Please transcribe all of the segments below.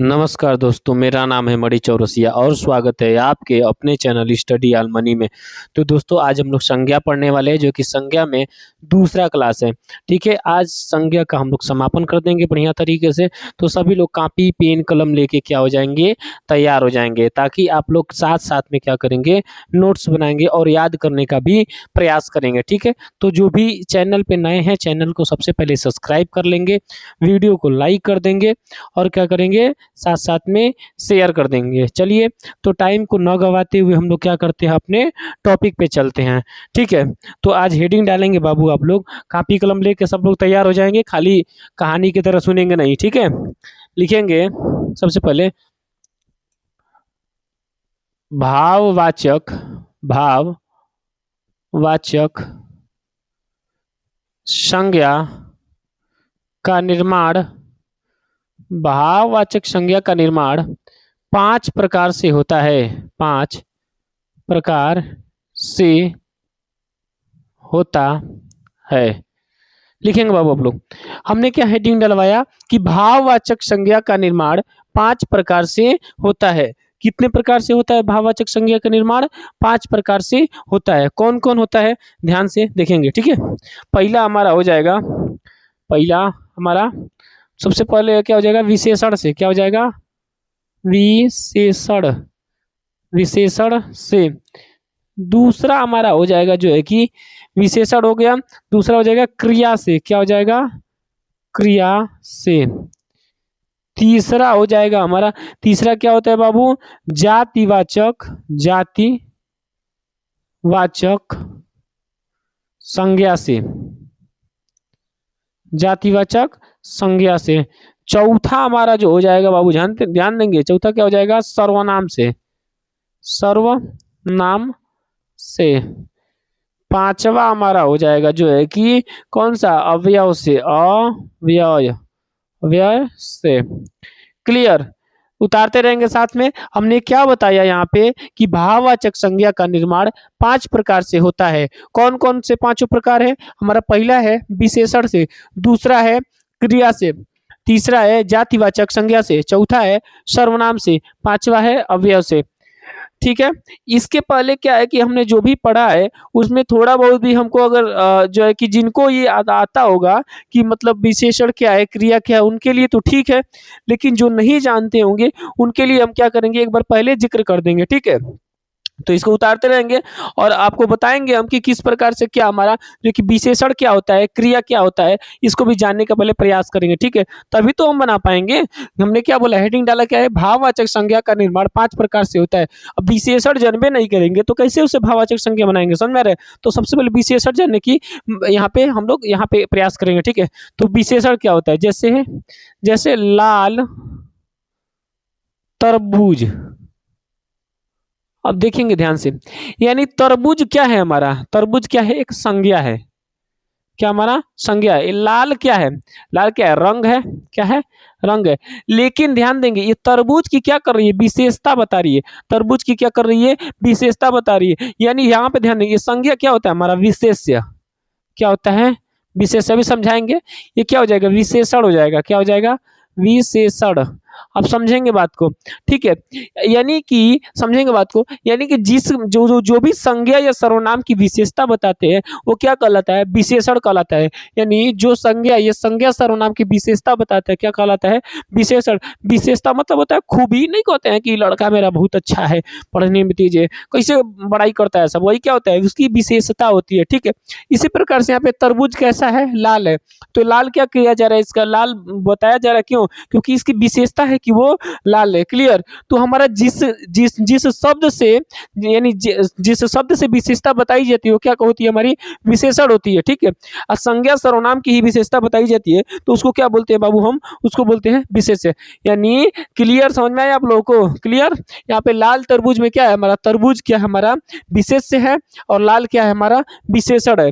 नमस्कार दोस्तों, मेरा नाम है मणि चौरसिया और स्वागत है आपके अपने चैनल स्टडी ऑल मनी में। तो दोस्तों आज हम लोग संज्ञा पढ़ने वाले हैं जो कि संज्ञा में दूसरा क्लास है। ठीक है, आज संज्ञा का हम लोग समापन कर देंगे बढ़िया तरीके से। तो सभी लोग कॉपी पेन कलम लेके क्या हो जाएंगे, तैयार हो जाएंगे, ताकि आप लोग साथ साथ में क्या करेंगे, नोट्स बनाएंगे और याद करने का भी प्रयास करेंगे। ठीक है, तो जो भी चैनल पे नए हैं चैनल को सबसे पहले सब्सक्राइब कर लेंगे, वीडियो को लाइक कर देंगे और क्या करेंगे, साथ साथ में शेयर कर देंगे। चलिए, तो टाइम को न गवाते हुए हम लोग क्या करते हैं, अपने टॉपिक पे चलते हैं। ठीक है, तो आज हेडिंग डालेंगे बाबू, आप लोग कॉपी कलम लेके सब लोग तैयार हो जाएंगे, खाली कहानी की तरह सुनेंगे नहीं। ठीक है, लिखेंगे सबसे पहले भाववाचक भाववाचक संज्ञा का निर्माण। भाववाचक संज्ञा का निर्माण 5 प्रकार से होता है। 5 प्रकार से होता है। लिखेंगे बाबू आप लोग। हमने क्या हेडिंग डलवाया कि भाववाचक संज्ञा का निर्माण 5 प्रकार से होता है। कितने प्रकार से होता है भाववाचक संज्ञा का निर्माण? 5 प्रकार से होता है। कौन कौन होता है, ध्यान से देखेंगे। ठीक है, पहला हमारा हो जाएगा, पहला हमारा सबसे पहले क्या हो जाएगा, विशेषण से। क्या हो जाएगा, विशेषण, विशेषण से। दूसरा हमारा हो जाएगा जो है कि विशेषण हो गया। दूसरा हो जाएगा क्रिया से। क्या हो जाएगा, क्रिया से। तीसरा हो जाएगा हमारा, तीसरा क्या होता है बाबू, जातिवाचक, जातिवाचक संज्ञा से, जातिवाचक संज्ञा से। चौथा हमारा जो हो जाएगा बाबू, ध्यान देंगे, चौथा क्या हो जाएगा, सर्वनाम से, सर्वनाम से। पांचवा हमारा हो जाएगा जो है कि कौन सा, अवयव से, अव्यय, अव्यय से। क्लियर, उतारते रहेंगे साथ में। हमने क्या बताया यहाँ पे कि भाववाचक संज्ञा का निर्माण 5 प्रकार से होता है। कौन कौन से 5 प्रकार है हमारा? पहला है विशेषण से, दूसरा है क्रिया से, तीसरा है जातिवाचक संज्ञा से, चौथा है सर्वनाम से, पांचवा है अवयव से। ठीक है, इसके पहले क्या है कि हमने जो भी पढ़ा है उसमें थोड़ा बहुत भी हमको अगर जो है कि जिनको ये आता होगा कि मतलब विशेषण क्या है, क्रिया क्या है, उनके लिए तो ठीक है, लेकिन जो नहीं जानते होंगे उनके लिए हम क्या करेंगे, एक बार पहले जिक्र कर देंगे। ठीक है, तो इसको उतारते रहेंगे और आपको बताएंगे हम कि किस प्रकार से क्या हमारा जो कि विशेषण क्या होता है, क्रिया क्या होता है, इसको भी जानने का पहले प्रयास करेंगे। ठीक है, तभी तो हम बना पाएंगे। हमने क्या बोला, हेडिंग डाला क्या है, भाववाचक संज्ञा का निर्माण 5 प्रकार से होता है। अब विशेषण जानबे नहीं करेंगे तो कैसे उसे भाववाचक संज्ञा बनाएंगे, समझ में आ रहा है? तो सबसे पहले विशेषण जानने की यहाँ पे हम लोग यहाँ पे प्रयास करेंगे। ठीक है, तो विशेषण क्या होता है, जैसे लाल तरबूज। अब देखेंगे ध्यान से, यानी तरबूज क्या है हमारा, तरबूज क्या है, एक संज्ञा है। क्या हमारा संज्ञा है। लाल क्या है, लाल क्या है, रंग है। क्या है, रंग है। लेकिन ध्यान देंगे ये तरबूज की क्या कर रही है, विशेषता बता रही है। तरबूज की क्या कर रही है, विशेषता बता रही है। यानी यहाँ पे ध्यान देंगे, संज्ञा क्या होता है हमारा, विशेष्य। क्या होता है, विशेष्य भी समझाएंगे। ये क्या हो जाएगा, विशेषण हो जाएगा। क्या हो जाएगा, विशेषण। अब समझेंगे बात को। ठीक है, यानी कि समझेंगे बात को, यानी कि जिस जो भी संज्ञा या सर्वनाम की विशेषता बताते हैं वो क्या कहलाता है, विशेषण कहलाता है। यानी जो संज्ञा या संज्ञा सर्वनाम की विशेषता बताता है क्या कहलाता है, विशेषण। विशेषता मतलब होता है खूबी, नहीं कहते हैं कि लड़का मेरा बहुत अच्छा है, पढ़ने में तेज है, कैसे बड़ाई करता है सब, वही क्या होता है, उसकी विशेषता होती है। ठीक है, इसी प्रकार से यहाँ पे तरबूज कैसा है, लाल है। तो लाल क्या किया जा रहा है, इसका लाल बताया जा रहा है, क्यों, क्योंकि इसकी विशेषता है कि वो लाल है। क्लियर, तो हमारा जिस जिस जिस शब्द से, यानी जिस शब्द से विशेषता बताई जाती है वो क्या होती है, हमारी विशेषण होती है। ठीक है, और संज्ञा सर्वनाम की ही विशेषता बताई जाती है तो उसको क्या बोलते हैं बाबू, हम उसको बोलते हैं विशेष्य। यानी क्लियर, समझ में आया आप लोगों को? क्लियर, यहाँ पे लाल तरबूज में क्या है हमारा, तरबूज क्या है हमारा, विशेष्य है, और लाल क्या है हमारा, विशेषण है।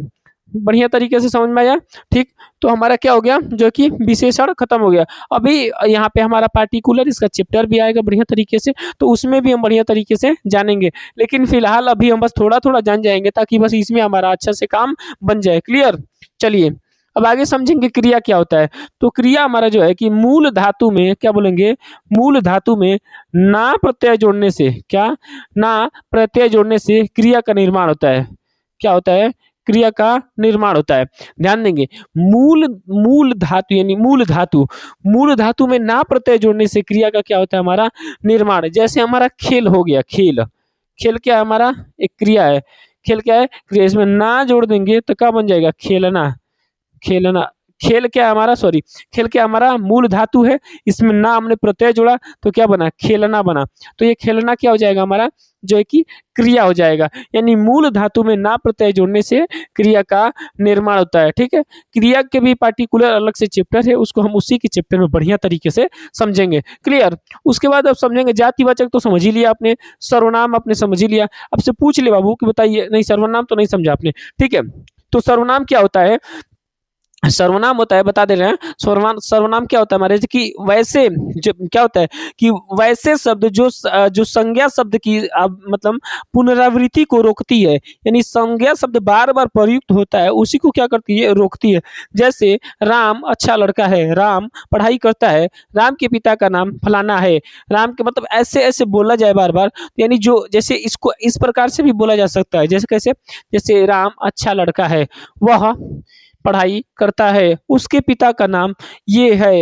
बढ़िया तरीके से समझ में आया? ठीक, तो हमारा क्या हो गया, जो कि विशेषण खत्म हो गया। अभी यहाँ पे हमारा पार्टिकुलर इसका चैप्टर भी आएगा बढ़िया तरीके से, तो उसमें भी हम बढ़िया तरीके से जानेंगे। लेकिन फिलहाल अभी हम बस थोड़ा थोड़ा जान जाएंगे ताकि बस इसमें हमारा अच्छा से काम बन जाए। क्लियर, चलिए अब आगे समझेंगे क्रिया क्या होता है। तो क्रिया हमारा जो है कि मूल धातु में क्या बोलेंगे, मूल धातु में ना प्रत्यय जोड़ने से, क्या, ना प्रत्यय जोड़ने से क्रिया का निर्माण होता है। क्या होता है, क्रिया का निर्माण होता है। ध्यान देंगे, मूल मूल धातु यानी मूल धातु में ना प्रत्यय जोड़ने से क्रिया का क्या होता है, हमारा निर्माण। जैसे हमारा खेल हो गया, खेल, खेल क्या है हमारा, एक क्रिया है। खेल क्या है, क्रिया। इसमें ना जोड़ देंगे तो क्या बन जाएगा, खेलना। खेलना, खेल क्या है हमारा, सॉरी, खेल क्या हमारा मूल धातु है, इसमें ना हमने प्रत्यय जोड़ा तो क्या बना, खेलना बना। तो ये खेलना क्या हो जाएगा हमारा, जो है कि क्रिया हो जाएगा। यानी मूल धातु में ना प्रत्यय जोड़ने से क्रिया का निर्माण होता है। ठीक है, क्रिया के भी पार्टिकुलर अलग से चैप्टर है, उसको हम उसी के चैप्टर में बढ़िया तरीके से समझेंगे। क्लियर। उसके बाद अब समझेंगे जातिवाचक, तो समझ ही लिया आपने, सर्वनाम आपने समझ ही लिया। अब से पूछ ले बाबू कि बताइए, नहीं सर्वनाम तो नहीं समझा आपने। ठीक है, तो सर्वनाम क्या होता है, सर्वनाम होता है, बता दे रहे हैं, सर्वनाम, सर्वनाम क्या होता है हमारे, कि वैसे जो क्या होता है कि वैसे शब्द जो संज्ञा शब्द की मतलब पुनरावृत्ति को रोकती है, यानी संज्ञा शब्द बार बार प्रयुक्त होता है उसी को क्या करती है, रोकती है। जैसे राम अच्छा लड़का है, राम पढ़ाई करता है, राम के पिता का नाम फलाना है, राम के मतलब ऐसे ऐसे बोला जाए बार बार, यानी जो जैसे इसको इस प्रकार से भी बोला जा सकता है, जैसे कैसे, जैसे राम अच्छा लड़का है, वह पढ़ाई करता है, उसके पिता का नाम ये है,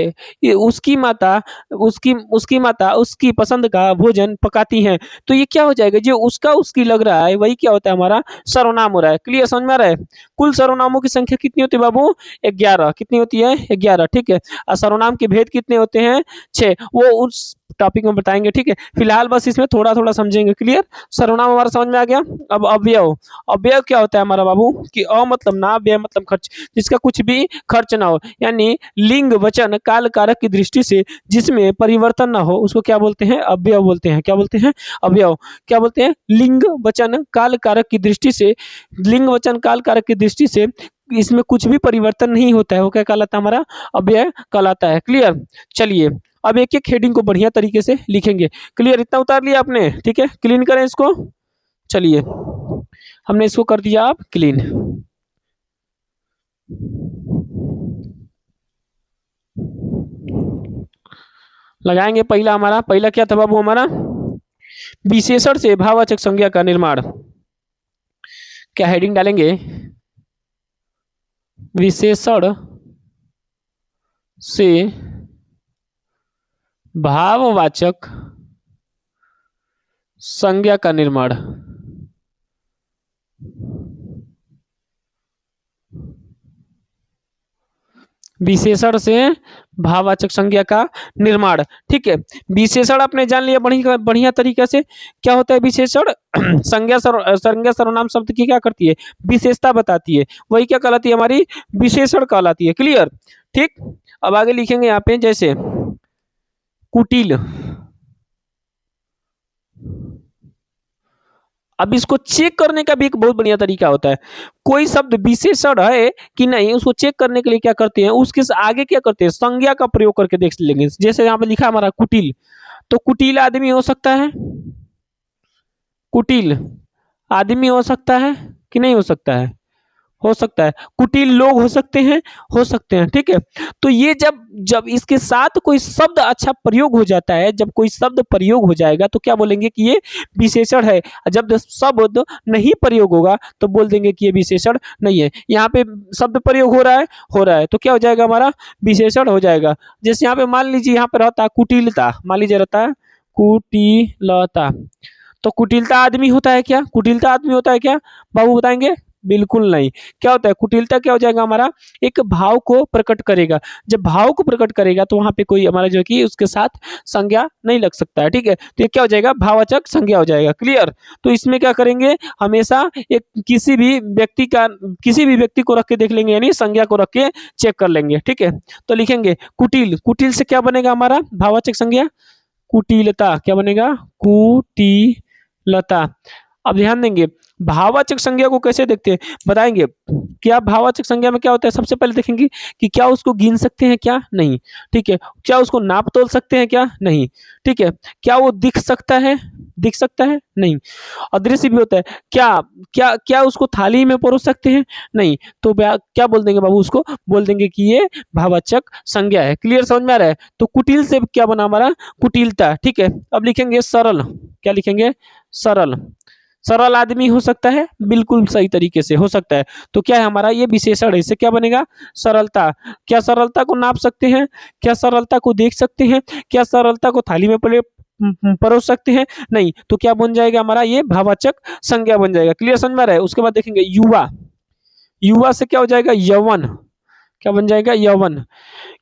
ये उसकी माता, उसकी माता उसकी पसंद का भोजन पकाती हैं। तो ये क्या हो जाएगा, जो उसका उसकी लग रहा है वही क्या होता है, हमारा सर्वनाम हो रहा है। क्लियर, समझ में आ रहा है। कुल सर्वनामों की संख्या कितनी होती है बाबू, 11। कितनी होती है, 11। ठीक है, और सर्वनाम के भेद कितने होते हैं, 6। वो उस टॉपिक में बताएंगे। ठीक है, फिलहाल बस इसमें थोड़ा थोड़ा समझेंगे। क्लियर, सर्वनाम हमारा समझ में आ गया। अब अवयव, अवयव क्या होता है हमारा बाबू, कि अ मतलब ना, व्यय मतलब खर्च, जिसका कुछ भी खर्च ना हो, यानी लिंग वचन काल कारक की दृष्टि से जिसमें परिवर्तन ना हो उसको क्या बोलते हैं, अवयव बोलते हैं। क्या बोलते हैं, अवयव। क्या बोलते हैं, लिंग वचन काल कारक की दृष्टि से, लिंग वचन काल कारक की दृष्टि से इसमें कुछ भी परिवर्तन नहीं होता है, वो क्या कहलाता है, हमारा अव्यय कहलाता है। क्लियर। चलिए, अब एक एक हेडिंग को बढ़िया तरीके से लिखेंगे। क्लियर, इतना उतार लिया आपने। ठीक है, क्लीन करें इसको। चलिए, हमने इसको कर दिया आप क्लीन। लगाएंगे। पहला हमारा, पहला क्या था बाबू हमारा, विशेषण से भाववाचक संज्ञा का निर्माण। क्या हेडिंग डालेंगे, विशेषण से भाववाचक संज्ञा का निर्माण। विशेषण से भाववाचक संज्ञा का निर्माण। ठीक है, विशेषण आपने जान लिया बढ़िया बढ़िया तरीके से। क्या होता है विशेषण, संज्ञा सर्वनाम शब्द की क्या करती है, विशेषता बताती है, वही क्या कहलाती है, हमारी विशेषण कहलाती है। क्लियर। ठीक, अब आगे लिखेंगे यहाँ पे, जैसे कुटिल। अब इसको चेक करने का भी एक बहुत बढ़िया तरीका होता है। कोई शब्द विशेषण है कि नहीं, उसको चेक करने के लिए क्या करते हैं, उसके आगे क्या करते हैं, संज्ञा का प्रयोग करके देख लेंगे। जैसे यहाँ पे लिखा हमारा कुटिल, तो कुटिल आदमी हो सकता है, कुटिल आदमी हो सकता है कि नहीं हो सकता है, हो सकता है। कुटिल लोग हो सकते हैं, हो सकते हैं। ठीक है, तो ये जब जब इसके साथ कोई शब्द अच्छा प्रयोग हो जाता है, जब कोई शब्द प्रयोग हो जाएगा तो क्या बोलेंगे कि ये विशेषण है। जब शब्द नहीं प्रयोग होगा तो बोल देंगे कि ये विशेषण नहीं है। यहाँ पे शब्द प्रयोग हो रहा है, हो रहा है, तो क्या हो जाएगा, हमारा विशेषण हो जाएगा। जैसे यहाँ पे मान लीजिए, यहाँ पे रहता है कुटिलता, मान लीजिए रहता है कुटिलता, तो कुटिलता आदमी होता है क्या, कुटिलता आदमी होता है क्या बाबू, बताएंगे। बिल्कुल नहीं। क्या होता है, कुटिलता क्या हो जाएगा, हमारा एक भाव को प्रकट करेगा। जब भाव को प्रकट करेगा तो वहां पे कोई हमारा जो कि उसके साथ संज्ञा नहीं लग सकता है। ठीक है, तो ये क्या हो जाएगा, भाववाचक संज्ञा हो जाएगा। क्लियर। तो इसमें क्या करेंगे, हमेशा एक किसी भी व्यक्ति को रख के देख लेंगे, यानी संज्ञा को रख के चेक कर लेंगे। ठीक है, तो लिखेंगे कुटिल, कुटिल से क्या बनेगा हमारा भाववाचक संज्ञा, कुटिलता। क्या बनेगा, कुटिलता। अब ध्यान देंगे, भाववाचक संज्ञा को कैसे देखते हैं, बताएंगे। क्या भाववाचक संज्ञा में क्या होता है, सबसे पहले देखेंगे कि क्या उसको गिन सकते हैं, क्या नहीं। ठीक है, क्या उसको नाप तोल सकते हैं, क्या नहीं। ठीक है, क्या वो दिख सकता है, दिख सकता है? नहीं। अदृश्य भी होता है। क्या क्या क्या उसको थाली में परोस सकते हैं? नहीं। तो क्या बोल देंगे बाबू उसको? बोल देंगे कि ये भाववाचक संज्ञा है। क्लियर समझ में आ रहा है? तो कुटिल से क्या बना हमारा? कुटिलता। ठीक है। अब लिखेंगे सरल। क्या लिखेंगे? सरल। सरल आदमी हो सकता है? बिल्कुल सही तरीके से हो सकता है। तो क्या है हमारा? ये विशेषण है। इससे क्या बनेगा? सरलता। क्या सरलता को नाप सकते हैं? क्या सरलता को देख सकते हैं? क्या सरलता को थाली में परोस सकते हैं? नहीं। तो क्या बन जाएगा हमारा? ये भाववाचक संज्ञा बन जाएगा। क्लियर समझ में आ रहा है? उसके बाद देखेंगे युवा। युवा से क्या हो जाएगा? यौवन। क्या बन जाएगा? यौवन।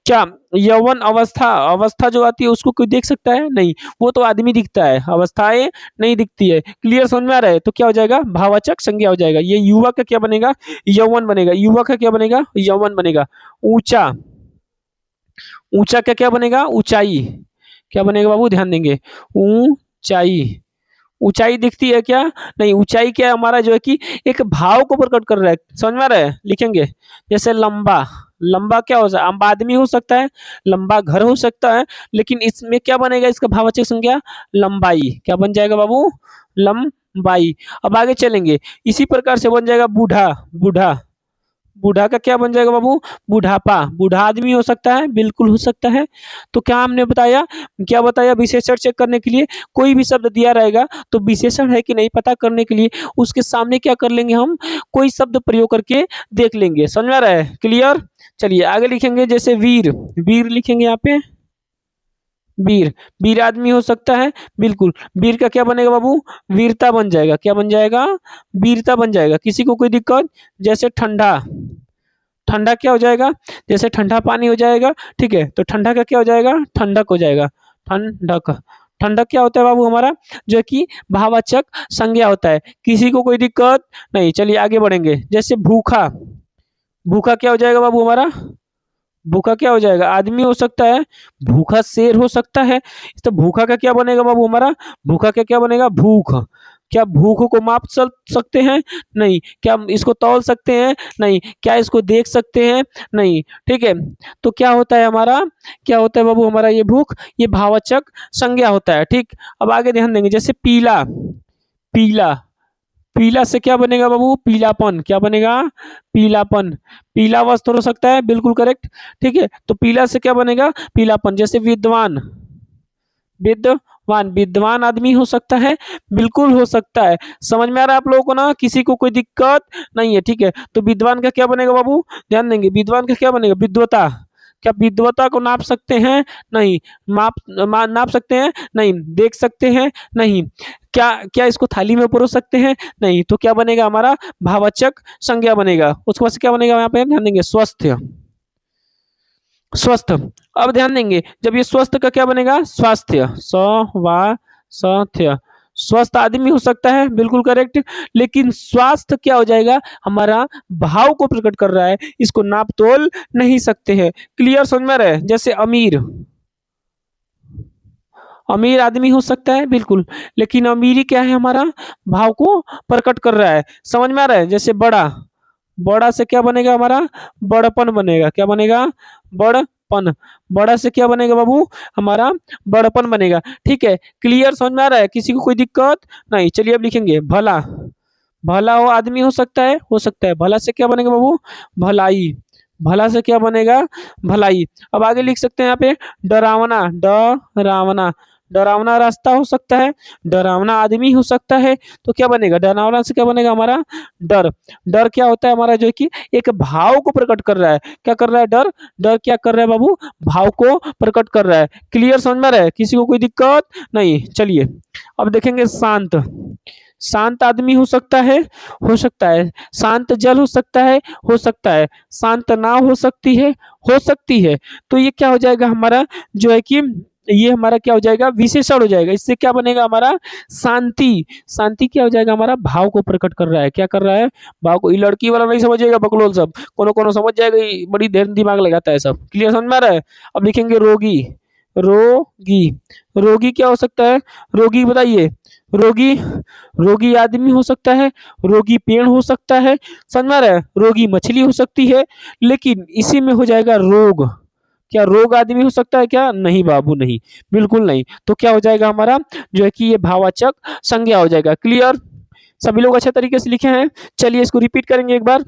क्या यौवन अवस्था, अवस्था जो आती है उसको कोई देख सकता है? नहीं। वो तो आदमी दिखता है, अवस्थाएं नहीं दिखती है। क्लियर समझ में आ रहा है? तो क्या हो जाएगा? भाववाचक संज्ञा हो जाएगा। ये युवा का क्या बनेगा? यौवन बनेगा। युवा का क्या बनेगा? यौवन बनेगा। ऊंचा। ऊंचा का क्या बनेगा? ऊंचाई। क्या बनेगा बाबू? ध्यान देंगे। ऊंचाई। ऊंचाई दिखती है क्या? नहीं। ऊंचाई क्या है हमारा? जो है कि एक भाव को प्रकट कर रहा है। समझ में आ रहा है? लिखेंगे जैसे लंबा। लंबा क्या हो सकता है? लंबा आदमी हो सकता है, लंबा घर हो सकता है, लेकिन इसमें क्या बनेगा? इसका भाववाचक संज्ञा लंबाई। क्या बन जाएगा बाबू? लंबाई। अब आगे चलेंगे। इसी प्रकार से बन जाएगा बूढ़ा। बूढ़ा। बूढ़ा का क्या बन जाएगा बाबू? बुढ़ापा। बूढ़ा आदमी हो सकता है? बिल्कुल हो सकता है। तो क्या हमने बताया? क्या बताया? विशेषण चेक करने के लिए कोई भी शब्द दिया रहेगा तो विशेषण है कि नहीं पता करने के लिए उसके सामने क्या कर लेंगे हम? कोई शब्द प्रयोग करके देख लेंगे। समझ में आ रहा है? क्लियर? चलिए आगे लिखेंगे जैसे वीर। वीर लिखेंगे यहाँ पे। वीर। वीर आदमी हो सकता है? बिल्कुल। वीर का क्या बनेगा बाबू? वीरता बन जाएगा। क्या बन जाएगा? वीरता बन जाएगा। किसी को कोई दिक्कत? जैसे ठंडा। ठंडा क्या हो जाएगा? जैसे ठंडा पानी हो जाएगा। ठीक है। तो ठंडा का क्या हो जाएगा? ठंडक हो जाएगा। ठंडक। ठंडक क्या होता है बाबू हमारा? जो कि भाववाचक संज्ञा होता है। किसी को कोई दिक्कत? नहीं। चलिए आगे बढ़ेंगे। जैसे भूखा। भूखा क्या हो जाएगा बाबू हमारा? भूखा क्या हो जाएगा? आदमी हो सकता है, भूखा शेर हो सकता है। तो भूखा का क्या बनेगा बाबू हमारा? भूखा का क्या बनेगा? भूख। क्या भूख को माप सकते हैं? नहीं। क्या हम इसको तौल सकते हैं? नहीं। क्या इसको देख सकते हैं? नहीं। ठीक है। तो क्या होता है हमारा? क्या होता है बाबू हमारा? ये भूख, ये भाववाचक संज्ञा होता है। ठीक। अब आगे ध्यान देंगे जैसे पीला। पीला। पीला से क्या बनेगा बाबू? पीलापन। क्या बनेगा? पीलापन। पीला वस्त्र हो सकता है? बिल्कुल करेक्ट। ठीक है। तो पीला से क्या बनेगा? पीलापन। जैसे विद्वान। विद्वान। विद्वान आदमी हो सकता है? बिल्कुल हो सकता है। समझ में आ रहा है आप लोगों को ना? किसी को कोई दिक्कत नहीं है? ठीक है। तो विद्वान का क्या बनेगा बाबू? ध्यान देंगे। विद्वान का क्या बनेगा? विद्वता। क्या विद्वता को नाप सकते हैं? नहीं। नाप सकते हैं? नहीं। देख सकते हैं? नहीं। क्या क्या इसको थाली में परोस सकते हैं? नहीं। तो क्या बनेगा हमारा? भाववाचक संज्ञा बनेगा। उसके बाद से क्या बनेगा? यहाँ पे ध्यान देंगे। स्वस्थ। स्वस्थ। अब ध्यान देंगे जब ये स्वस्थ का क्या बनेगा? स्वास्थ्य। स्वास्थ्य। स्वस्थ आदमी हो सकता है? बिल्कुल करेक्ट। लेकिन स्वास्थ्य क्या हो जाएगा? हमारा भाव को प्रकट कर रहा है, इसको नाप तोल नहीं सकते हैं। क्लियर समझ में रहे? जैसे अमीर। अमीर आदमी हो सकता है? बिल्कुल। लेकिन अमीरी क्या है हमारा? भाव को प्रकट कर रहा है। समझ में आ रहा है? जैसे बड़ा। बड़ा से क्या बनेगा हमारा? बड़पन बनेगा। क्या बनेगा? बड़पन। बड़ा से क्या बनेगा बाबू? हमारा बड़पन बनेगा। ठीक है। क्लियर समझ में आ रहा है? किसी को कोई दिक्कत नहीं? चलिए अब लिखेंगे भला। भला हो आदमी हो सकता है? हो सकता है। भला से क्या बनेगा बाबू? भलाई। भला से क्या बनेगा? भलाई। अब आगे लिख सकते हैं यहाँ पे डरावना। डरावना। डरावना रास्ता हो सकता है? डरावना आदमी हो सकता है। तो क्या बनेगा? डरावना से क्या बनेगा हमारा? डर। डर क्या होता है हमारा? जो कि एक भाव को प्रकट कर रहा है। क्या कर रहा है? डर। डर क्या कर रहा है बाबू? भाव को प्रकट कर रहा है। क्लियर समझ में आ रहा है? किसी को कोई दिक्कत नहीं? चलिए अब देखेंगे शांत। शांत आदमी हो सकता है? हो सकता है। शांत जल हो सकता है? हो सकता है। शांत नाव हो सकती है? हो सकती है। तो ये क्या हो जाएगा हमारा? जो है कि ये हमारा क्या हो जाएगा? विशेषण हो जाएगा। इससे क्या बनेगा हमारा? शांति। शांति क्या हो जाएगा हमारा? भाव को प्रकट कर रहा है। क्या कर रहा है? भाव को। ये लड़की वाला नहीं समझिएगा बकलोल सब, कोनो कोनो समझ जाएगा, ये बड़ी देर दिमाग लगाता है सब। क्लियर समझ में आ रहा है? अब लिखेंगे रोगी। रोगी। रोगी क्या हो सकता है? रोगी बताइए। रोगी। रोगी आदमी हो सकता है? रोगी पेड़ हो सकता है? समझ में आ रहा है? रोगी मछली हो सकती है। लेकिन इसी में हो जाएगा रोग। क्या रोग आदमी हो सकता है क्या? नहीं बाबू नहीं, बिल्कुल नहीं। तो क्या हो जाएगा हमारा जो है कि ये भाववाचक संज्ञा हो जाएगा। क्लियर? सभी लोग अच्छे तरीके से लिखे हैं। चलिए इसको रिपीट करेंगे एक बार।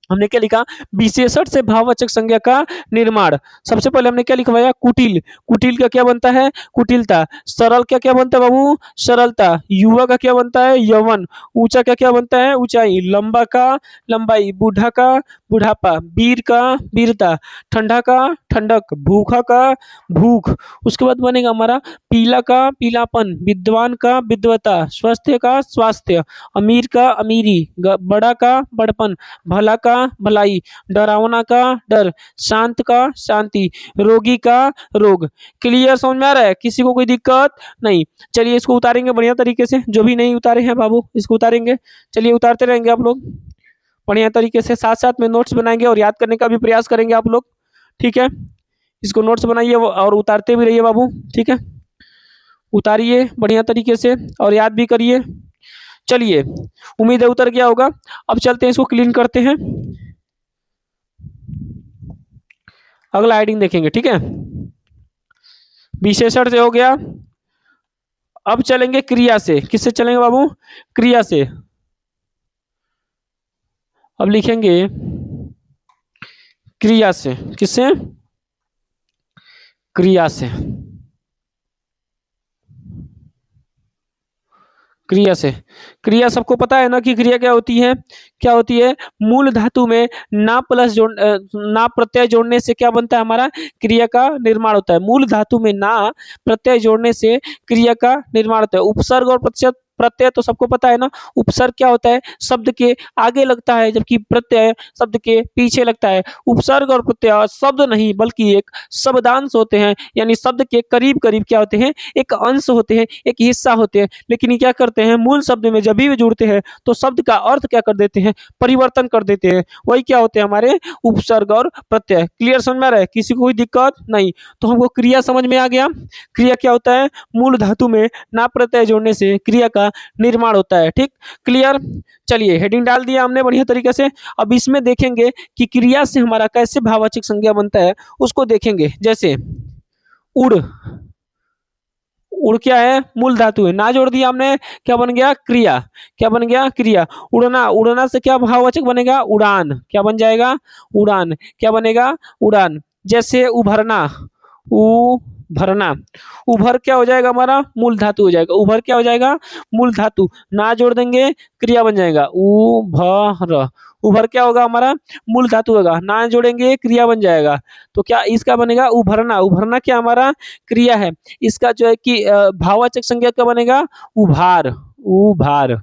हमने क्या लिखा? विशेषण से भाववाचक संज्ञा का निर्माण। सबसे पहले हमने क्या लिखवाया? कुटिल। कुटिल का क्या बनता है? कुटिलता। सरल का क्या बनता है बाबू? सरलता। युवा का क्या बनता है? यौवन। ऊंचा का क्या बनता है? ऊंचाई। लंबा का लंबाई। बूढ़ा का बुढ़ापा। वीर का वीरता। ठंडा का ठंडक। भूखा का भूख। उसके बाद बनेगा हमारा पीला का पीलापन। विद्वान का विद्वता। स्वास्थ्य का स्वास्थ्य। अमीर का अमीरी। बड़ा का बड़पन। भला का भलाई। डरावना का डर। शांत का शांति। रोगी का रोग। क्लियर? समझ में आ रहा है? किसी को कोई दिक्कत नहीं? चलिए इसको उतारेंगे बढ़िया तरीके से। जो भी नहीं उतारे हैं बाबू इसको उतारेंगे। चलिए उतारते रहेंगे आप लोग बढ़िया तरीके से, साथ साथ में नोट्स बनाएंगे और याद करने का भी प्रयास करेंगे आप लोग। ठीक है, इसको नोट्स बनाइए और उतारते भी रहिए बाबू। ठीक है, उतारिए बढ़िया तरीके से और याद भी करिए। चलिए, उम्मीद है उतर गया होगा। अब चलते हैं इसको क्लीन करते हैं। अगला हेडिंग देखेंगे। ठीक है, विशेषण से हो गया। अब चलेंगे क्रिया से। किससे चलेंगे बाबू? क्रिया से। अब लिखेंगे क्रिया से। किससे? क्रिया से। क्रिया से। क्रिया सबको पता है ना कि क्रिया क्या होती है? क्या होती है? मूल धातु में ना प्लस ना प्रत्यय जोड़ने से क्या बनता है हमारा? क्रिया का निर्माण होता है। मूल धातु में ना प्रत्यय जोड़ने से क्रिया का निर्माण होता है। उपसर्ग और प्रत्यय प्रत्यय तो सबको पता है ना। उपसर्ग क्या होता है? शब्द के आगे लगता है, जबकि प्रत्यय शब्द के पीछे लगता है। उपसर्ग और प्रत्यय शब्द नहीं बल्कि एक शब्दांश होते हैं, यानी शब्द के करीब करीब क्या होते हैं? एक अंश होते हैं, एक हिस्सा होते हैं। लेकिन ये क्या करते हैं? मूल शब्द में जब भी जुड़ते हैं तो शब्द का अर्थ क्या कर देते हैं? परिवर्तन कर देते हैं। वही क्या होते हैं? हमारे उपसर्ग और प्रत्यय। क्लियर? समझ में आ रहा है? किसी को कोई दिक्कत नहीं? तो हमको क्रिया समझ में आ गया। क्रिया क्या होता है? मूल धातु में ना प्रत्यय जोड़ने से क्रिया का निर्माण होता है। ठीक, क्लियर? चलिए हेडिंग डाल दिया हमने बढ़िया तरीके से। अब इसमें देखेंगे कि क्रिया से हमारा कैसे भाववाचक संज्ञा बनता है, उसको देखेंगे। जैसे उड़। उड़ क्या है? मूल धातु है। ना जोड़ दिया हमने, क्या बन गया? क्रिया। क्या बन गया? क्रिया। उड़ना। उड़ना से क्या भाववाचक बनेगा? उड़ान। क्या बन जाएगा? उड़ान। क्या बनेगा? उड़ान। जैसे उभरना। उभरना। उभर क्या हो जाएगा हमारा? मूल धातु हो जाएगा। उभर क्या हो जाएगा? मूल धातु। ना जोड़ देंगे, क्रिया बन जाएगा उभर। उभर क्या होगा हमारा? मूल धातु होगा। ना जोड़ेंगे, क्रिया बन जाएगा। तो क्या इसका बनेगा? उभरना। उभरना क्या हमारा? क्रिया है। इसका जो है कि भाववाचक संज्ञा क्या बनेगा? उभार। उभार।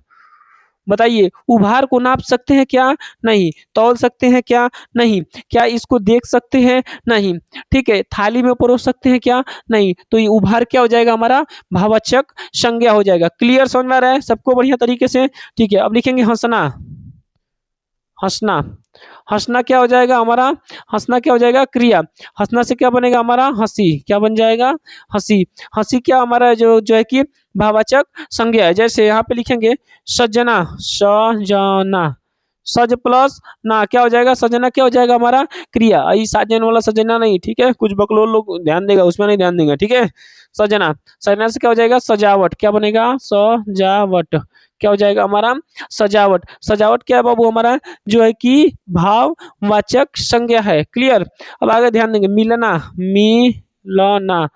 बताइए, उभार को नाप सकते हैं क्या? नहीं। तौल सकते हैं क्या? नहीं। क्या इसको देख सकते हैं? नहीं। ठीक है, थाली में परोस सकते हैं क्या? नहीं। तो ये उभार क्या हो जाएगा हमारा? भाववाचक संज्ञा हो जाएगा। क्लियर? समझ में आ रहा है सबको बढ़िया तरीके से? ठीक है, अब लिखेंगे हंसना। हंसना। हंसना क्या हो जाएगा हमारा? हंसना क्या हो जाएगा? क्रिया। हंसना से क्या बनेगा हमारा? हंसी। क्या बन जाएगा? हंसी। हंसी क्या हमारा जो जो है कि भाववाचक संज्ञा है। जैसे यहाँ पे लिखेंगे सजना। सजना। सज प्लस ना क्या हो जाएगा? सजना क्या हो जाएगा हमारा? क्रिया। ये साजन वाला सजना नहीं, ठीक है? कुछ बकलोल लोग ध्यान देगा, उसमें नहीं ध्यान देंगे। ठीक है, सजना। सजना से क्या हो जाएगा? सजावट। क्या बनेगा? सजावट। क्या हो जाएगा हमारा? सजावट। सजावट क्या है बाबू हमारा? जो है कि भाववाचक संज्ञा है। क्लियर? अब आगे ध्यान देंगे। मिलना। मिलना।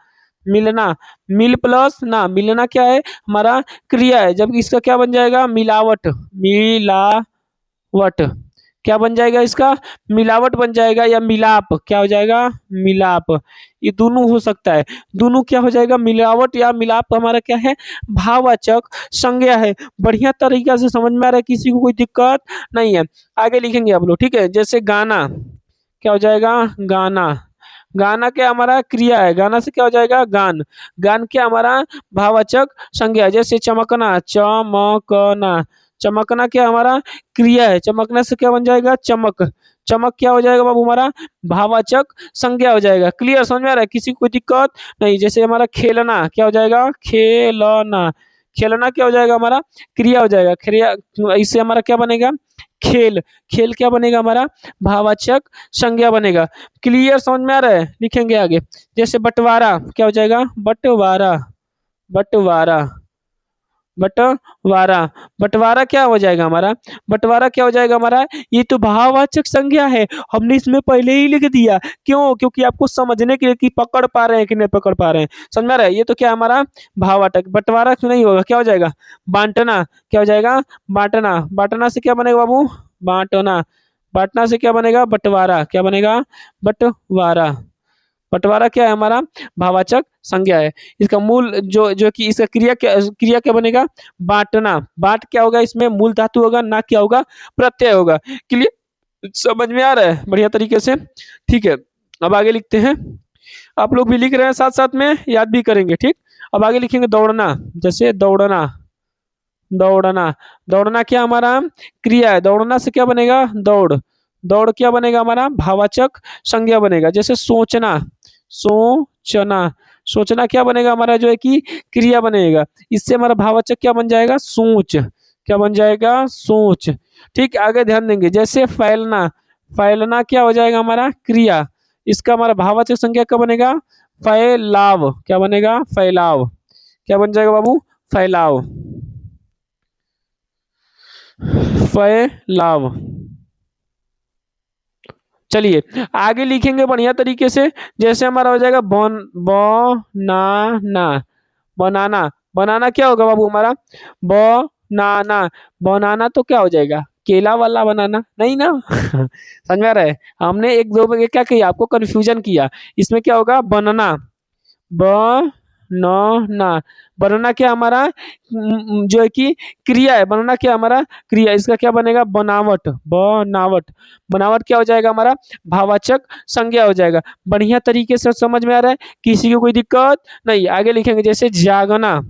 मिलना। मिल प्लस ना। मिलना क्या है हमारा? क्रिया है, जबकि इसका क्या बन जाएगा? मिलावट। मिलावट। क्या बन जाएगा इसका? मिलावट बन जाएगा या मिलाप। क्या हो जाएगा? मिलाप। ये दोनों हो सकता है। दोनों क्या हो जाएगा? मिलावट या मिलाप हमारा क्या है? भाववाचक संज्ञा है। बढ़िया तरीका से समझ में आ रहा है? किसी को कोई दिक्कत नहीं है? आगे लिखेंगे आप लोग। ठीक है, जैसे गाना। क्या हो जाएगा? गाना। गाना क्या हमारा? क्रिया है। गाना से क्या हो जाएगा? गान। गान क्या हमारा? भाववाचक संज्ञा है। जैसे चमकना। चमकना। चमकना क्या हमारा? क्रिया है। चमकना से क्या बन जाएगा? चमक। चमक क्या हो जाएगा बाबू हमारा? भाववाचक संज्ञा हो जाएगा। क्लियर? समझ में आ रहा है? किसी को कोई दिक्कत नहीं? जैसे हमारा खेलना। क्या हो जाएगा? खेलना। खेलना क्या हो जाएगा हमारा? क्रिया हो जाएगा। क्रिया। इससे हमारा क्या बनेगा? खेल, खेल क्या बनेगा हमारा भाववाचक संज्ञा बनेगा। क्लियर, समझ में आ रहा है? लिखेंगे आगे। जैसे बंटवारा क्या हो जाएगा बंटवारा, बंटवारा, बंटवारा, बंटवारा क्या हो जाएगा हमारा, बंटवारा क्या हो जाएगा हमारा, ये तो भाववाचक संज्ञा है, हमने इसमें पहले ही लिख दिया। क्यों? क्योंकि आपको समझने के लिए कि पकड़ पा रहे हैं कि नहीं पकड़ पा रहे हैं। समझ में आ रहा है? ये तो क्या हमारा भाववाचक, बंटवारा क्यों नहीं होगा, क्या हो जाएगा बांटना, क्या हो जाएगा बांटना, बांटना से क्या बनेगा बाबू बांटना, बांटना से क्या बनेगा बंटवारा, क्या बनेगा बंटवारा, बंटवारा क्या है हमारा भाववाचक संज्ञा है। इसका मूल जो जो कि इसका क्रिया क्या बनेगा बांटना, बांट क्या होगा इसमें मूल धातु होगा ना क्या होगा प्रत्यय होगा। क्लियर, समझ में आ रहा है बढ़िया तरीके से? ठीक है, अब आगे लिखते हैं। आप लोग भी लिख रहे हैं साथ साथ में याद भी करेंगे। ठीक, अब आगे लिखेंगे दौड़ना। जैसे दौड़ना, दौड़ना, दौड़ना क्या हमारा क्रिया है, दौड़ना से क्या बनेगा दौड़, दौड़ क्या बनेगा हमारा भाववाचक संज्ञा बनेगा। जैसे सोचना, सोचना, सोचना क्या बनेगा हमारा जो है कि क्रिया बनेगा, इससे हमारा भाववाचक क्या बन जाएगा सोच, क्या बन जाएगा सोच। ठीक, आगे ध्यान देंगे। जैसे फैलना, फैलना क्या हो जाएगा हमारा क्रिया, इसका हमारा भाववाचक संज्ञा क्या बनेगा फैलाव, क्या बनेगा फैलाव, क्या बन जाएगा बाबू फैलाव, फैलाव। चलिए आगे लिखेंगे बढ़िया तरीके से। जैसे हमारा हो जाएगा बनाना, बनाना, बनाना क्या होगा बाबू हमारा बनाना, बनाना तो क्या हो जाएगा केला वाला बनाना नहीं ना समझ में आ रहा है? हमने एक दो में क्या किया आपको कंफ्यूजन किया। इसमें क्या होगा बनना, बनना, बनना क्या हमारा जो है कि क्रिया है, बनना क्या हमारा क्रिया, इसका क्या बनेगा बनावट, बनावट, बनावट क्या हो जाएगा हमारा भाववाचक संज्ञा हो जाएगा। बढ़िया तरीके से समझ में आ रहा है, किसी को कोई दिक्कत नहीं। आगे लिखेंगे जैसे जागना,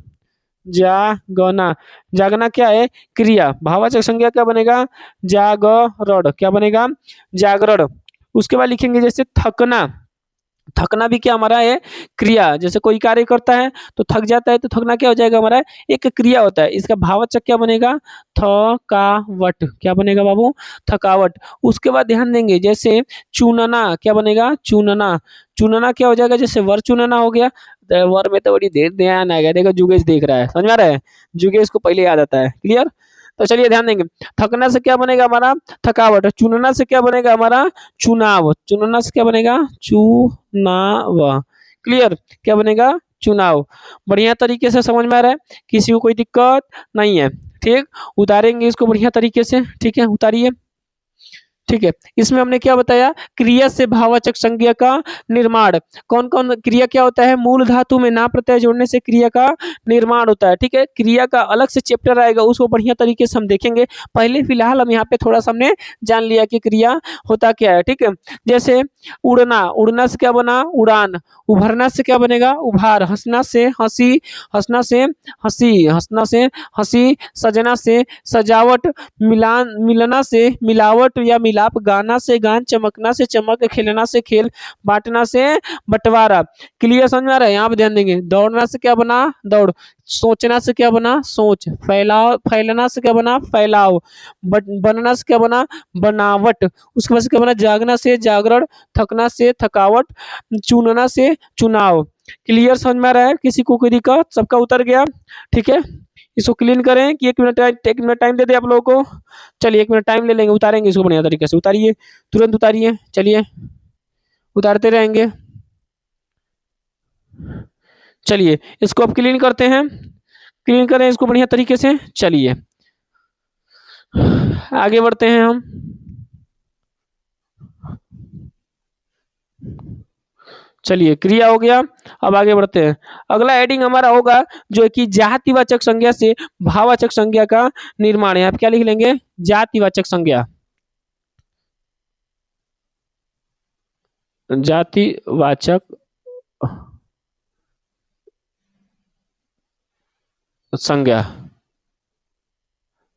जागना, जागना क्या है क्रिया, भाववाचक संज्ञा क्या बनेगा जागरण, क्या बनेगा जागरण। उसके बाद लिखेंगे जैसे थकना, थकना भी क्या हमारा है क्रिया, जैसे कोई कार्य करता है तो थक जाता है तो थकना क्या हो जाएगा हमारा एक क्रिया होता है, इसका भाववाचक क्या बनेगा थकावट, क्या बनेगा बाबू थकावट। उसके बाद ध्यान देंगे जैसे चुनना, क्या बनेगा चुनना, चुनना क्या हो जाएगा जैसे वर चुनना हो गया। वर में तो बड़ी देर ध्यान आएगा, देखो जुगेश देख रहा है समझ में आ रहा है, जुगेश को पहले याद आता है। क्लियर, तो चलिए ध्यान देंगे। थकना से क्या बनेगा हमारा थकावट, चुनना से क्या बनेगा हमारा चुनाव, चुनना से क्या बनेगा चुनाव। क्लियर, क्या बनेगा चुनाव। बढ़िया तरीके से समझ में आ रहा है, किसी को कोई दिक्कत नहीं है। ठीक, उतारेंगे इसको बढ़िया तरीके से। ठीक है उतारिए। ठीक है, इसमें हमने क्या बताया क्रिया से भाववाचक संज्ञा का निर्माण, कौन कौन क्रिया क्या होता है मूल धातु में ना प्रत्यय जोड़ने से क्रिया का निर्माण होता है। ठीक है, क्रिया का अलग से चैप्टर आएगा, उसको बढ़िया तरीके से हम देखेंगे। पहले फिलहाल हम यहाँ पे थोड़ा सा हमने जान लिया कि क्रिया होता क्या है। ठीक है, जैसे उड़ना, उड़ना से क्या बना उड़ान, उभरना से क्या बनेगा उभार, हंसना से हंसी, हंसना से हंसी, हंसना से हंसी, सजना से सजावट, मिलान मिलना से मिलावट या मिलाप, गाना से गान, चमकना से चमक, खेलना से खेल, बांटना से बंटवारा। क्लियर समझ में आ रहा है? यहाँ पे ध्यान देंगे। दौड़ना से क्या बना दौड़, सोचना से क्या बना सोच, फैलाव फैलना से क्या बना फैलाव, बनना से क्या बना बनावट, उसके बाद से क्या बना जागना से जागरण, थकना से थकावट, चुनना से चुनाव। क्लियर समझ में आ रहा है? किसी को कोई दिक्कत? सबका उतर गया? ठीक है, इसको क्लीन करें कि 1 मिनट टाइम दे दे आप लोगों को। चलिए 1 मिनट टाइम ले लेंगे, उतारेंगे इसको बढ़िया तरीके से। उतारिए, तुरंत उतारिए, चलिए उतारते रहेंगे। चलिए इसको अब क्लीन करते हैं, क्लीन करें इसको बढ़िया तरीके से। चलिए आगे बढ़ते हैं हम। चलिए क्रिया हो गया, अब आगे बढ़ते हैं। अगला हेडिंग हमारा होगा जो है कि जातिवाचक संज्ञा से भाववाचक संज्ञा का निर्माण है। आप क्या लिख लेंगे जातिवाचक संज्ञा, जातिवाचक संज्ञा,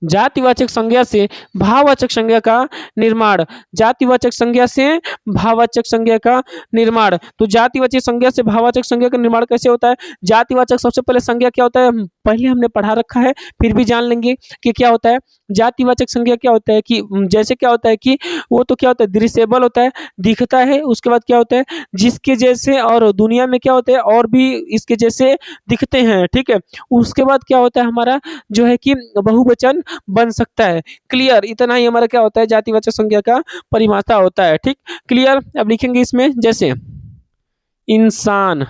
जातिवाचक संज्ञा से भाववाचक संज्ञा का निर्माण। जातिवाचक संज्ञा से भाववाचक संज्ञा का निर्माण। तो जातिवाचक संज्ञा से भाववाचक संज्ञा का निर्माण कैसे होता है? जातिवाचक सबसे पहले संज्ञा क्या होता है पहले हमने पढ़ा रखा है, फिर भी जान लेंगे कि क्या होता है। जातिवाचक संज्ञा क्या होता है कि जैसे क्या होता है कि वो तो क्या होता है दृश्यबल होता है, दिखता है। उसके बाद क्या होता है जिसके जैसे, और दुनिया में क्या होता है और भी इसके जैसे दिखते हैं, ठीक है। उसके बाद क्या होता है हमारा जो है कि बहुवचन बन सकता है। क्लियर, इतना ही हमारा क्या होता है जातिवाचक संज्ञा का परिभाषा होता है। ठीक, क्लियर। अब लिखेंगे इसमें जैसे इंसान,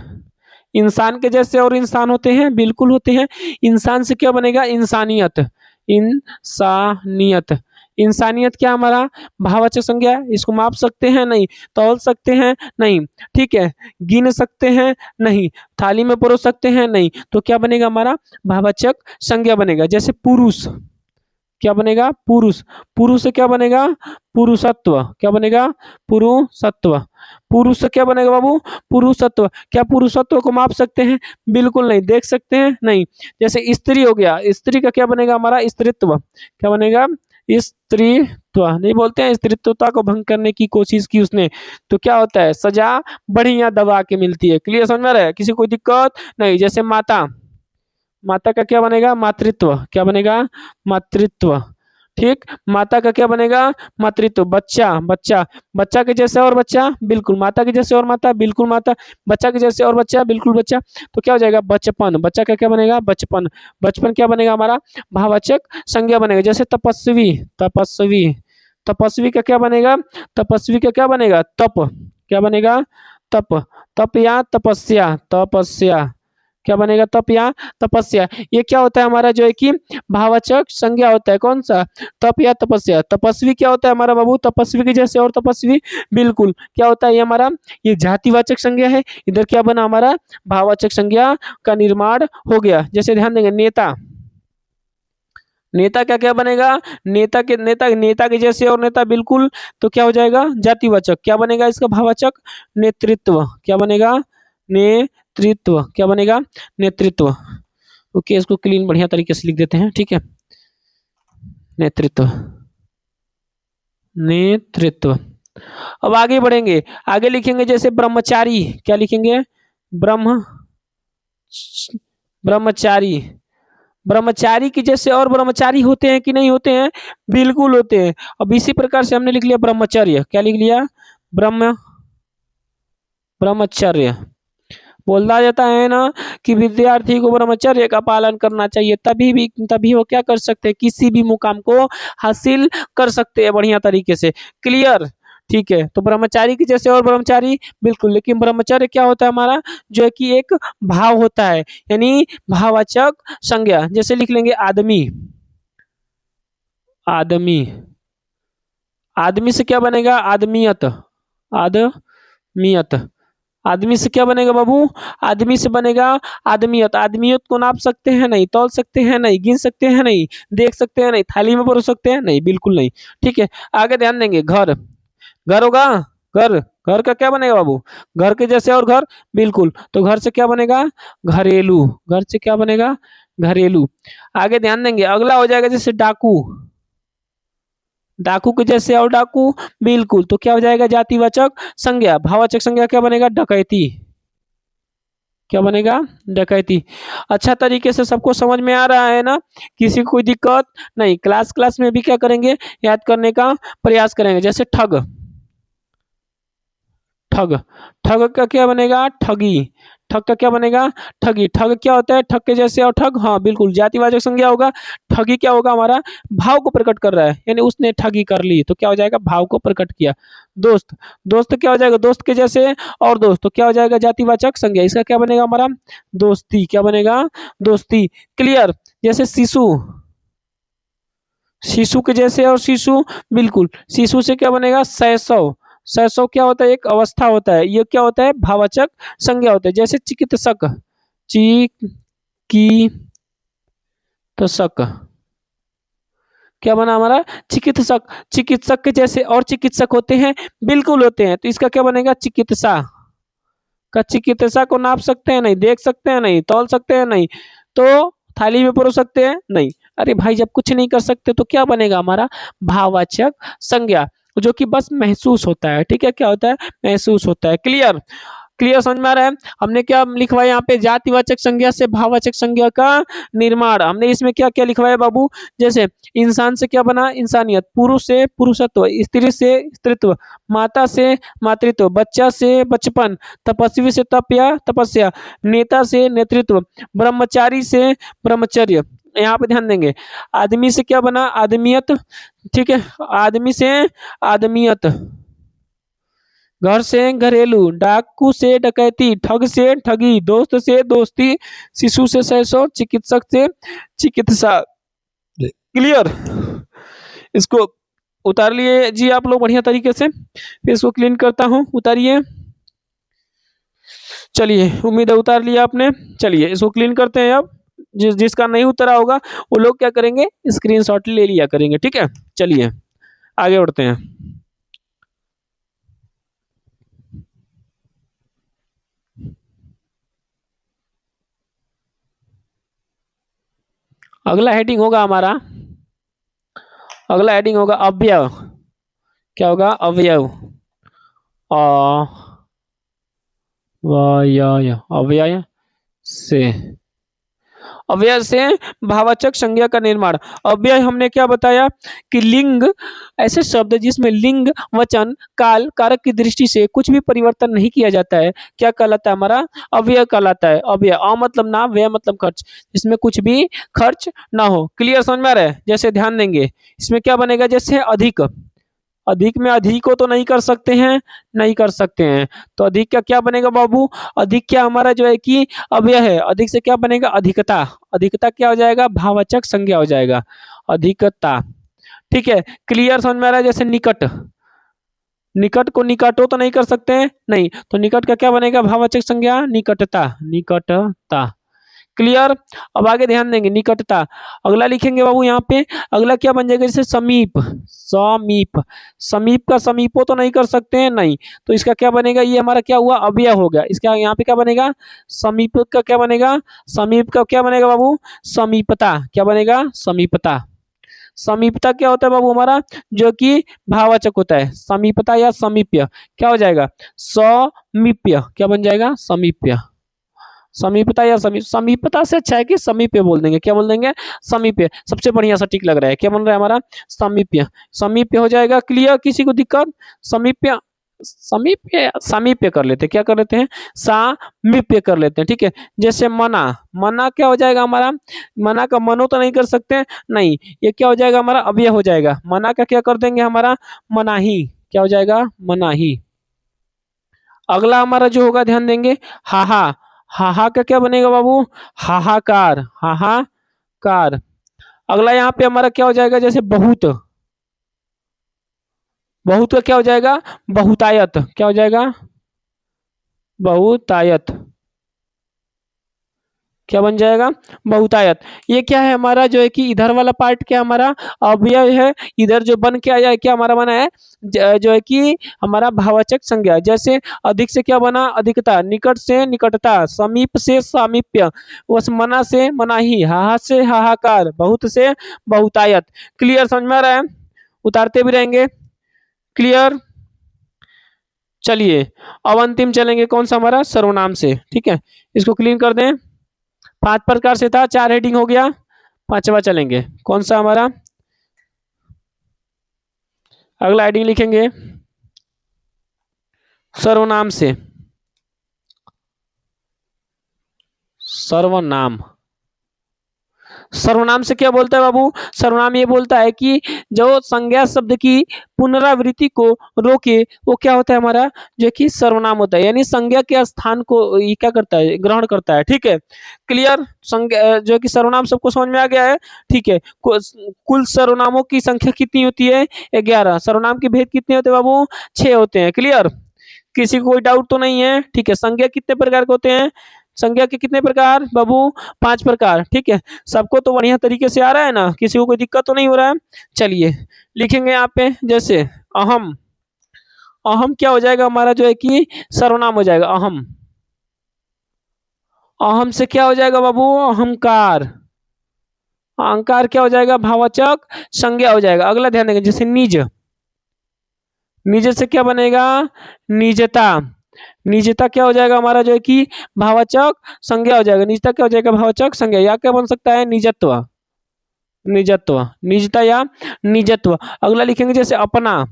इंसान के जैसे और इंसान होते हैं, बिल्कुल होते हैं। इंसान से क्या बनेगा इंसानियत, इंसानियत। इंसानियत क्या हमारा भाववाचक संज्ञा है। इसको माप सकते हैं नहीं, तौल सकते हैं नहीं, ठीक है, गिन सकते हैं नहीं, थाली में परोस सकते हैं नहीं, तो क्या बनेगा हमारा भाववाचक संज्ञा बनेगा। जैसे पुरुष, क्या बनेगा पुरुष, पुरुष से क्या बनेगा पुरुषत्व, क्या बनेगा पुरुषत्व। पुरुष से क्या बनेगा बाबू पुरुषत्व। क्या पुरुषत्व को माप सकते हैं? बिल्कुल नहीं। देख सकते हैं नहीं। जैसे स्त्री हो गया, स्त्री का क्या बनेगा हमारा स्त्रीत्व, क्या बनेगा स्त्रीत्व। नहीं बोलते हैं स्त्रीत्वता को भंग करने की कोशिश की उसने, तो क्या होता है सजा बढ़िया दबा के मिलती है। क्लियर, समझ में आ रहा है? किसी कोई दिक्कत नहीं। जैसे माता, माता का क्या बनेगा मातृत्व, क्या बनेगा मातृत्व। ठीक, माता का क्या बनेगा मातृत्व। बच्चा, बच्चा, बच्चा के जैसे और बच्चा, बिल्कुल माता के जैसे और माता, बिल्कुल माता। बच्चा के जैसे और बच्चा, बिल्कुल बच्चा। तो क्या हो जाएगा बचपन, बच्चा का क्या बनेगा बचपन। बचपन क्या बनेगा हमारा भाववाचक संज्ञा बनेगा। जैसे तपस्वी, तपस्वी, तपस्वी का क्या बनेगा तपस्वी का क्या बनेगा तप, क्या बनेगा तप। तप या तपस्या, तपस्या, क्या बनेगा तप या तपस्या। ये क्या होता है हमारा जो है कि भाववाचक संज्ञा होता है। कौन सा तप या तपस्या। तपस्वी क्या होता है हमारा बाबू तपस्वी के जैसे और तपस्वी, बिल्कुल क्या होता है ये हमारा ये जातिवाचक संज्ञा है। इधर क्या बना हमारा भाववाचक संज्ञा का निर्माण हो गया। जैसे ध्यान देंगे नेता, नेता का क्या बनेगा नेता के, नेता नेता के जैसे और नेता, बिल्कुल। तो क्या हो जाएगा जातिवाचक। क्या बनेगा इसका भाववाचक नेतृत्व, क्या बनेगा नेतृत्व, क्या बनेगा नेतृत्व। ओके, इसको क्लीन बढ़िया तरीके से लिख देते हैं, ठीक है। नेतृत्व, नेतृत्व। अब आगे बढ़ेंगे, आगे लिखेंगे जैसे ब्रह्मचारी, क्या लिखेंगे ब्रह्म ब्रह्मचारी। ब्रह्मचारी की जैसे और ब्रह्मचारी होते हैं कि नहीं होते हैं, बिल्कुल होते हैं। अब इसी प्रकार से हमने लिख लिया ब्रह्मचर्य, क्या लिख लिया ब्रह्मचर्य। बोला जाता है ना कि विद्यार्थी को ब्रह्मचर्य का पालन करना चाहिए, तभी वो क्या कर सकते हैं किसी भी मुकाम को हासिल कर सकते हैं बढ़िया तरीके से। क्लियर, ठीक है। तो ब्रह्मचारी की जैसे और ब्रह्मचारी, बिल्कुल। लेकिन ब्रह्मचर्य क्या होता है हमारा जो है कि एक भाव होता है, यानी भाववाचक संज्ञा। जैसे लिख लेंगे आदमी, आदमी, आदमी से क्या बनेगा आदमियत, आदमियत। आदमी से क्या बनेगा बाबू आदमी से बनेगा आदमियत। आदमियत को नाप सकते हैं नहीं, तौल सकते हैं नहीं, गिन सकते हैं नहीं, देख सकते हैं नहीं, थाली में परोस सकते हैं नहीं, बिल्कुल नहीं। ठीक है, आगे ध्यान देंगे घर, घर होगा घर, घर का क्या बनेगा बाबू घर के जैसे और घर, बिल्कुल। तो घर से क्या बनेगा घरेलू, घर से क्या बनेगा घरेलू। आगे ध्यान देंगे अगला हो जाएगा जैसे डाकू, डाकू के जैसे और डाकू, बिल्कुल। तो क्या हो जाएगा जातिवाचक संज्ञा। भाववाचक संज्ञा क्या बनेगा डकैती, क्या बनेगा डकैती। अच्छा तरीके से सबको समझ में आ रहा है ना, किसी को कोई दिक्कत नहीं। क्लास क्लास में भी क्या करेंगे याद करने का प्रयास करेंगे। जैसे ठग, ठग, ठग का क्या बनेगा ठगी, ठग का क्या बनेगा ठगी। ठग क्या होता है ठग के जैसे और ठग, हाँ बिल्कुल जातिवाचक संज्ञा होगा। ठगी क्या होगा हमारा भाव को प्रकट कर रहा है, यानी उसने ठगी कर ली, तो क्या हो जाएगा भाव को प्रकट किया। दोस्त, दोस्त क्या हो जाएगा दोस्त के जैसे और दोस्त, तो क्या हो जाएगा जातिवाचक संज्ञा। इसका क्या बनेगा हमारा दोस्ती, क्या बनेगा दोस्ती। क्लियर। जैसे शिशु, शिशु के जैसे और शिशु, बिल्कुल। शिशु से क्या बनेगा शैशव, शैशव क्या होता है एक अवस्था होता है, ये क्या होता है भाववाचक संज्ञा होता है। जैसे चिकित्सक, चिकित्सक, क्या बना हमारा चिकित्सक। चिकित्सक के जैसे और चिकित्सक होते हैं, बिल्कुल होते हैं। तो इसका क्या बनेगा चिकित्सा का। चिकित्सा को नाप सकते हैं नहीं, देख सकते हैं नहीं, तौल सकते हैं नहीं, तो थाली में परोस सकते हैं? नहीं। अरे भाई जब कुछ नहीं कर सकते तो क्या बनेगा हमारा? भाववाचक संज्ञा, जो कि बस महसूस होता है, ठीक है? क्या होता है? महसूस होता है। क्लियर? क्लियर समझ में आ रहा है? हमने क्या लिखवाया यहाँ पे? जातिवाचक संज्ञा से भाववाचक संज्ञा का निर्माण। हमने इसमें क्या-क्या लिखवाया बाबू? जैसे इंसान से क्या बना? इंसानियत, पुरुष से पुरुषत्व, स्त्री से स्त्रीत्व, माता से मातृत्व, बच्चा से बचपन, तपस्वी से तप या तपस्या, नेता से नेतृत्व, ब्रह्मचारी से ब्रह्मचर्य। यहाँ पे ध्यान देंगे। आदमी से क्या बना? आदमियत, ठीक है? आदमी से आदमियत, घर से घरेलू, डाकू से डकैती, ठग से ठगी, दोस्त से दोस्ती, शिशु से शैशव, चिकित्सक से चिकित्सा। क्लियर? इसको उतार लिए जी आप लोग बढ़िया तरीके से। फिर इसको क्लीन करता हूँ, उतारिए। चलिए, उम्मीद है उतार लिया आपने। चलिए इसको क्लीन करते हैं अब। जिसका नहीं उतरा होगा वो लोग क्या करेंगे? स्क्रीनशॉट ले लिया करेंगे, ठीक है? चलिए आगे बढ़ते हैं। अगला हेडिंग होगा हमारा, अगला हेडिंग होगा अवयव। क्या होगा? अवयव। अवयव से, अव्यय से भाववाचक संज्ञा का निर्माण। अव्यय हमने क्या बताया कि लिंग, ऐसे शब्द जिसमें लिंग, वचन, काल, कारक की दृष्टि से कुछ भी परिवर्तन नहीं किया जाता है, क्या कहलाता है? हमारा अव्यय कहलाता है। अव्यय, अ मतलब ना, व्यय मतलब खर्च, इसमें कुछ भी खर्च ना हो। क्लियर समझ में आ रहा है? जैसे ध्यान देंगे, इसमें क्या बनेगा? जैसे अधिक, अधिक में अधिक को तो नहीं कर सकते हैं, नहीं कर सकते हैं, तो अधिक का क्या बनेगा बाबू? अधिक क्या हमारा जो है कि अव्यय है, अधिक से क्या बनेगा? अधिकता। अधिकता क्या हो जाएगा? भाववाचक संज्ञा हो जाएगा, अधिकता। ठीक है? क्लियर समझ में आ रहा है? जैसे निकट, निकट को निकटो तो नहीं कर सकते हैं, नहीं, तो निकट का क्या बनेगा? भाववाचक संज्ञा, निकटता, निकटता। क्लियर? अब आगे ध्यान देंगे, निकटता। अगला लिखेंगे बाबू यहाँ पे, अगला क्या बन जाएगा? जैसे समीप, समीप, समीप का समीपो तो नहीं कर सकते हैं, नहीं, तो इसका क्या बनेगा? ये हमारा क्या हुआ? अव्यय हो गया। इसका यहाँ पे क्या बनेगा? समीप का क्या बनेगा? समीप का क्या बनेगा बाबू? समीपता। क्या बनेगा? समीपता। समीपता क्या होता है बाबू हमारा? जो कि भाववाचक होता है। समीपता या समीप्य क्या हो जाएगा? समीप्य। क्या बन जाएगा? समीप्य। समीपता या समीपता से अच्छा है कि समीप्य बोल देंगे। क्या बोल देंगे? समीप्य सबसे बढ़िया सटीक लग रहा है। क्या बन रहा है हमारा? समीप्य। समीप्य हो जाएगा। क्लियर? किसी को दिक्कत? समीप्य, समीप्य, समीप्य कर लेते हैं। क्या कर लेते हैं? सामीप्य कर लेते हैं। ठीक है? जैसे मना, मना क्या हो जाएगा हमारा? मना का मनो तो नहीं कर सकते, नहीं, ये क्या हो जाएगा हमारा? अव्यय हो जाएगा। मना का क्या कर देंगे हमारा? मनाही। क्या हो जाएगा? मनाही। अगला हमारा जो होगा ध्यान देंगे, हाहा। हाहा का क्या बनेगा बाबू? हाहाकार, हाहाकार। अगला यहाँ पे हमारा क्या हो जाएगा? जैसे बहुत, बहुत का क्या हो जाएगा? बहुतायत। क्या हो जाएगा? बहुतायत। क्या बन जाएगा? बहुतायत। ये क्या है हमारा जो है कि इधर वाला पार्ट क्या हमारा? अव्यय है। इधर जो बन के आया है क्या हमारा बना है? जो है कि हमारा भाववाचक संज्ञा। जैसे अधिक से क्या बना? अधिकता, निकट से निकटता, समीप से सामीप्य, वसमना से मनाही, हाहा से हाहाकार, बहुत से बहुतायत। क्लियर समझ में आ रहा है? उतारते भी रहेंगे। क्लियर? चलिए अब अंतिम चलेंगे कौन सा? हमारा सर्वनाम से। ठीक है? इसको क्लीन कर दें। 5 प्रकार से था, 4 हेडिंग हो गया, 5वां चलेंगे। कौन सा हमारा? अगला हेडिंग लिखेंगे सर्वनाम से। सर्वनाम, सर्वनाम से क्या बोलता है बाबू? सर्वनाम ये बोलता है कि जो संज्ञा शब्द की पुनरावृत्ति को रोके, वो क्या होता है हमारा? जो कि सर्वनाम होता है, यानी संज्ञा के स्थान को ये क्या करता है? ग्रहण करता है। ठीक है? क्लियर? संज्ञा जो कि सर्वनाम सबको समझ में आ गया है? ठीक है? कुल सर्वनामों की संख्या कितनी होती है? 11। सर्वनाम के भेद कितने होते हैं बाबू? 6 होते हैं। क्लियर? किसी को कोई डाउट तो नहीं है? ठीक है? संज्ञा कितने प्रकार के होते हैं? संज्ञा के कितने प्रकार बाबू? 5 प्रकार। ठीक है? सबको तो बढ़िया तरीके से आ रहा है ना? किसी को कोई दिक्कत तो नहीं हो रहा है? चलिए लिखेंगे यहाँ पे, जैसे अहम। अहम क्या हो जाएगा हमारा? जो है कि सर्वनाम हो जाएगा, अहम। अहम से क्या हो जाएगा बाबू? अहंकार। अहंकार क्या हो जाएगा, भाववाचक संज्ञा हो जाएगा। अगला ध्यान देंगे, जैसे निज, निज से क्या बनेगा, निजता, निजता क्या हो जाएगा हमारा जो है कि भाववाचक संज्ञा हो जाएगा। निजता क्या हो जाएगा, भाववाचक संज्ञा। या क्या बन सकता है, निजत्व, निजत्व, निजता या निजत्व। अगला लिखेंगे जैसे अपना,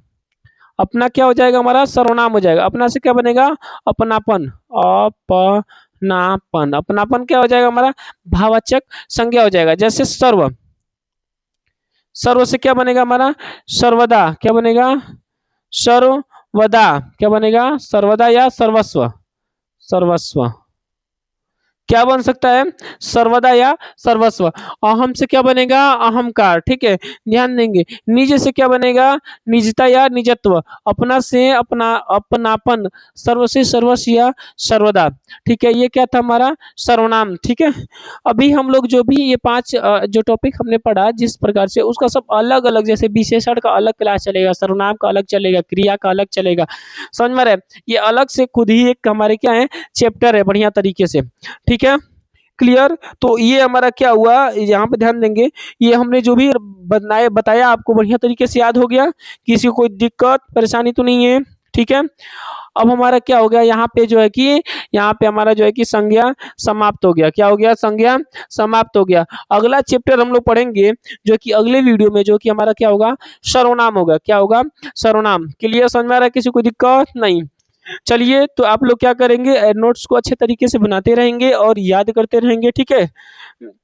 अपना क्या हो जाएगा हमारा, सर्वनाम हो जाएगा। अपना से क्या बनेगा, अपनापन, अपनापन, अपनापन क्या हो जाएगा हमारा, भाववाचक संज्ञा हो जाएगा। जैसे सर्व, सर्व से क्या बनेगा हमारा, सर्वदा, क्या बनेगा, सर्वदा, क्या बनेगा, सर्वदा या सर्वस्व, सर्वस्व क्या बन सकता है, सर्वदा या सर्वस्व। अहम से क्या बनेगा, अहंकार, ठीक है, ध्यान देंगे। निज से क्या बनेगा, निजता या निजत्व। अपना से अपना, अपनापन। सर्व से सर्वस्व या सर्वदा, ठीक है। ये क्या था हमारा सर्वनाम, ठीक है। अभी हम लोग जो भी ये 5 जो टॉपिक हमने पढ़ा जिस प्रकार से, उसका सब अलग अलग, जैसे विशेषण का अलग क्लास चलेगा, सर्वनाम का अलग चलेगा, क्रिया का अलग चलेगा, समझ में आ रहा है। ये अलग से खुद ही एक हमारे क्या है, चैप्टर है बढ़िया तरीके से, ठीक है, क्लियर। तो ये हमारा क्या हुआ, यहाँ पे ध्यान देंगे, ये हमने जो भी बनाए बताया आपको बढ़िया तरीके से याद हो गया, किसी को कोई दिक्कत परेशानी तो नहीं है, ठीक है। अब हमारा क्या हो गया, यहाँ पे जो है कि यहाँ पे हमारा जो है कि संज्ञा समाप्त हो गया। क्या हो गया, संज्ञा समाप्त हो गया। अगला चैप्टर हम लोग पढ़ेंगे जो कि अगले वीडियो में, जो कि हमारा क्या होगा, सर्वनाम होगा। क्या होगा, सर्वनाम। क्लियर, समझ में आ रहा है, किसी को दिक्कत नहीं। चलिए, तो आप लोग क्या करेंगे, नोट्स को अच्छे तरीके से बनाते रहेंगे और याद करते रहेंगे, ठीक है।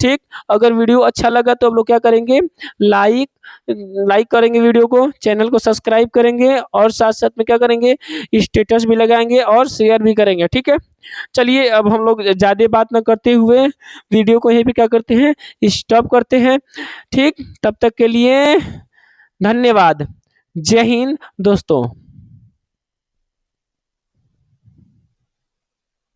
ठीक, अगर वीडियो अच्छा लगा तो आप लोग क्या करेंगे, लाइक, लाइक करेंगे वीडियो को, चैनल को सब्सक्राइब करेंगे और साथ साथ में क्या करेंगे, स्टेटस भी लगाएंगे और शेयर भी करेंगे, ठीक है। चलिए, अब हम लोग ज़्यादा बात ना करते हुए वीडियो को यहीं पे क्या करते हैं, स्टॉप करते हैं। ठीक, तब तक के लिए धन्यवाद। जय हिंद दोस्तों।